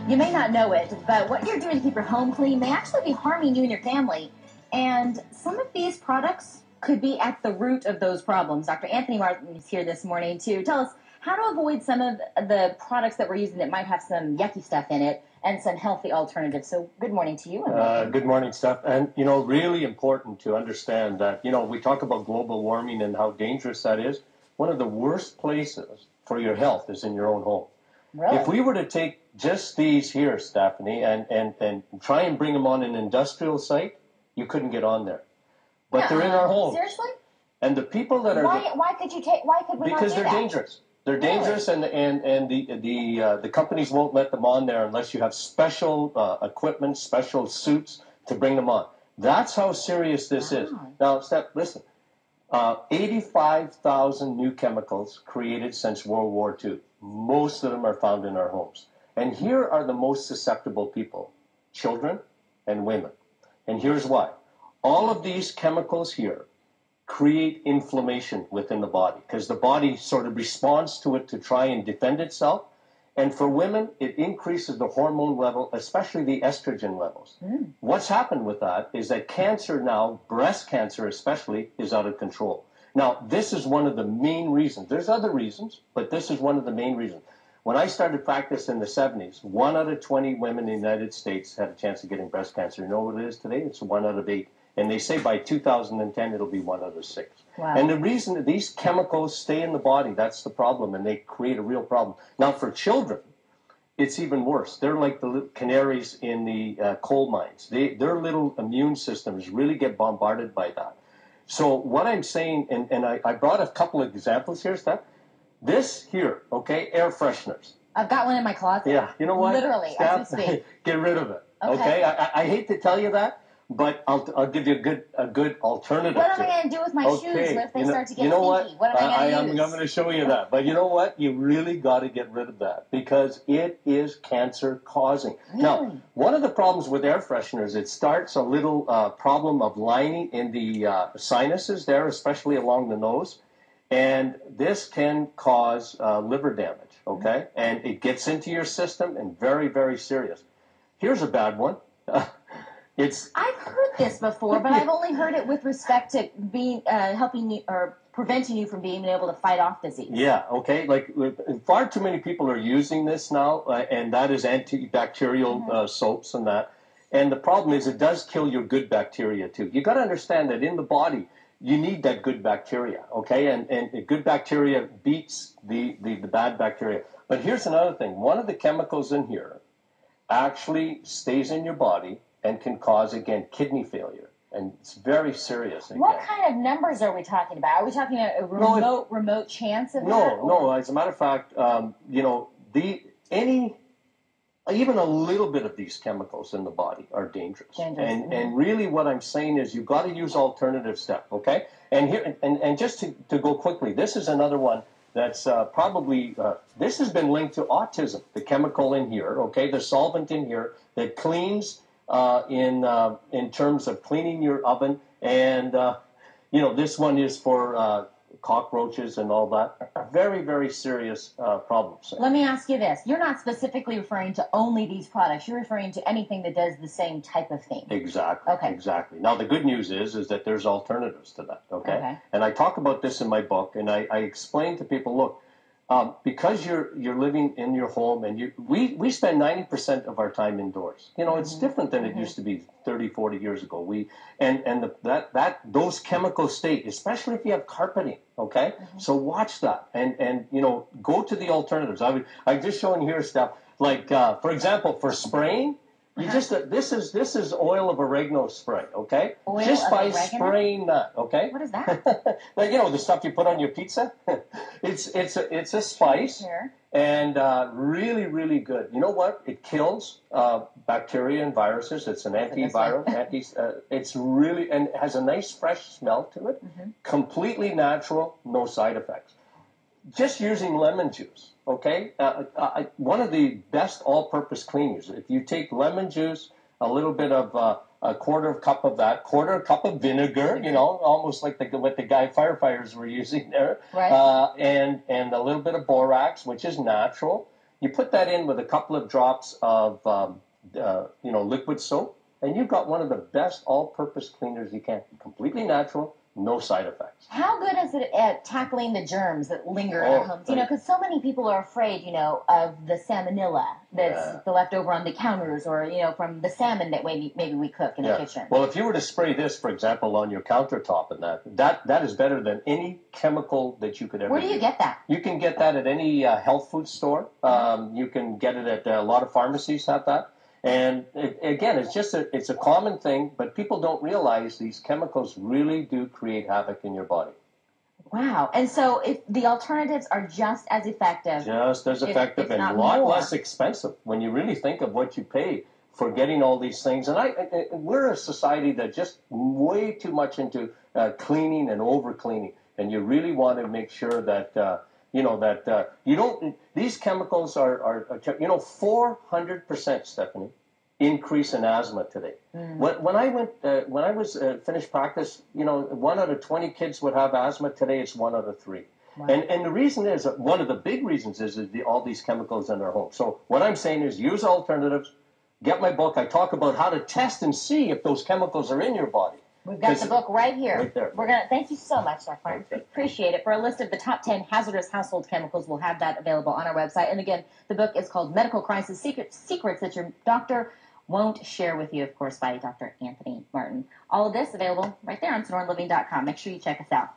You may not know it, but what you're doing to keep your home clean may actually be harming you and your family. And some of these products could be at the root of those problems. Dr. Anthony Martin is here this morning to tell us how to avoid some of the products that we're using that might have some yucky stuff in it and some healthy alternatives. So good morning to you. Good morning, Steph. And, you know, really important to understand that, you know, we talk about global warming and how dangerous that is. One of the worst places for your health is in your own home. Really? If we were to take just these here, Stephanie, and try and bring them on an industrial site, you couldn't get on there. But they're in our homes. Seriously? And the people that are... Why could we not do that? Because they're dangerous. They're dangerous, and the companies won't let them on there unless you have special equipment, special suits to bring them on. That's how serious this is. Now, Steph, listen. 85,000 new chemicals created since World War II. Most of them are found in our homes. And here are the most susceptible people, children and women. And here's why. All of these chemicals here create inflammation within the body because the body sort of responds to it to try and defend itself. And for women, it increases the hormone level, especially the estrogen levels. What's happened with that is that cancer now, breast cancer especially, is out of control. Now, this is one of the main reasons. There's other reasons, but this is one of the main reasons. When I started practice in the 70s, 1 out of 20 women in the United States had a chance of getting breast cancer. You know what it is today? It's 1 out of 8. And they say by 2010, it'll be 1 out of 6. Wow. And the reason that these chemicals stay in the body, that's the problem, and they create a real problem. Now, for children, it's even worse. They're like the little canaries in the coal mines. Their little immune systems really get bombarded by that. So what I'm saying, and I brought a couple of examples here, Steph. This here, okay, air fresheners. I've got one in my closet. Yeah, you know what? Literally, Steph, as we speak. get rid of it, Okay. I hate to tell you that, but I'll give you a good alternative. What am I going to do with my shoes if they start to get leaky? What am I going to use? I'm going to show you that. But you know what? You really got to get rid of that because it is cancer causing. Really? Now, one of the problems with air fresheners, it starts a little problem of lining in the sinuses there, especially along the nose. And this can cause liver damage, okay? And it gets into your system and very, very serious. Here's a bad one. I've heard this before, but I've only heard it with respect to being helping you or preventing you from being able to fight off disease. Yeah, okay. Like far too many people are using this now, and that is antibacterial soaps and that. And the problem is it does kill your good bacteria too. You got to understand that in the body, you need that good bacteria, okay? And good bacteria beats the bad bacteria. But here's another thing. One of the chemicals in here actually stays in your body and can cause, again, kidney failure. And it's very serious. Again. What kind of numbers are we talking about? Are we talking about a remote chance of that? No. As a matter of fact, you know, even a little bit of these chemicals in the body are dangerous. And really what I'm saying is you've got to use alternative stuff, okay? And here and just to go quickly, this is another one that's probably, this has been linked to autism, the chemical in here, okay? The solvent in here that cleans in terms of cleaning your oven. And, you know, this one is for cockroaches and all that. Very, very serious problems. Let me ask you this. You're not specifically referring to only these products. You're referring to anything that does the same type of thing. Exactly. Okay. Exactly. Now, the good news is that there's alternatives to that, okay? And I talk about this in my book, and I explain to people, look, because you're living in your home, and we spend 90% of our time indoors. You know, it's different than it used to be 30, 40 years ago. Those chemicals stay, especially if you have carpeting. Okay, so watch that, and you know, go to the alternatives. I'm just showing here stuff like, for example, for spraying. You just this is oil of oregano spray, okay? Oil just by oregano? spraying that, okay? What is that? Like, you know, the stuff you put on your pizza. it's a spice, and really, really good. You know what? It kills bacteria and viruses. It's an antiviral. It's really, and it has a nice fresh smell to it. Completely natural, no side effects. Just using lemon juice. Okay, one of the best all-purpose cleaners. If you take lemon juice, a little bit of a quarter cup of that, quarter cup of vinegar, you know, almost like what the firefighters were using there, and a little bit of borax, which is natural, You put that in with a couple of drops of liquid soap, and you've got one of the best all-purpose cleaners you can. Completely natural, no side effects. How good is it at tackling the germs that linger in our homes? Because so many people are afraid, of the salmonella that's left over on the counters, or from the salmon that maybe we cook in the kitchen. Well, if you were to spray this, for example, on your countertop, and that is better than any chemical that you could ever. Where do you get that? You can get that at any health food store. You can get it at a lot of pharmacies have that. And again, it's a common thing, but people don't realize these chemicals really do create havoc in your body. Wow. And so if the alternatives are just as effective. Just as effective and a lot less expensive when you really think of what you pay for getting all these things. And we're a society that just way too much into cleaning and over-cleaning. And you really want to make sure that you don't. These chemicals are 400%, Stephanie, increase in asthma today. When I was finished practice, 1 out of 20 kids would have asthma. Today, it's 1 out of 3. Wow. And the reason is, one of the big reasons is all these chemicals in our home. So what I'm saying is, use alternatives. Get my book. I talk about how to test and see if those chemicals are in your body. We've got the book right here. Right there. Thank you so much, Dr. Martin. Okay. Appreciate it. For a list of the top 10 hazardous household chemicals, we'll have that available on our website. And again, the book is called Medical Crisis Secrets That Your Doctor Won't Share With You, of course, by Dr. Anthony Martin. All of this available right there on SonoraLiving.com. Make sure you check us out.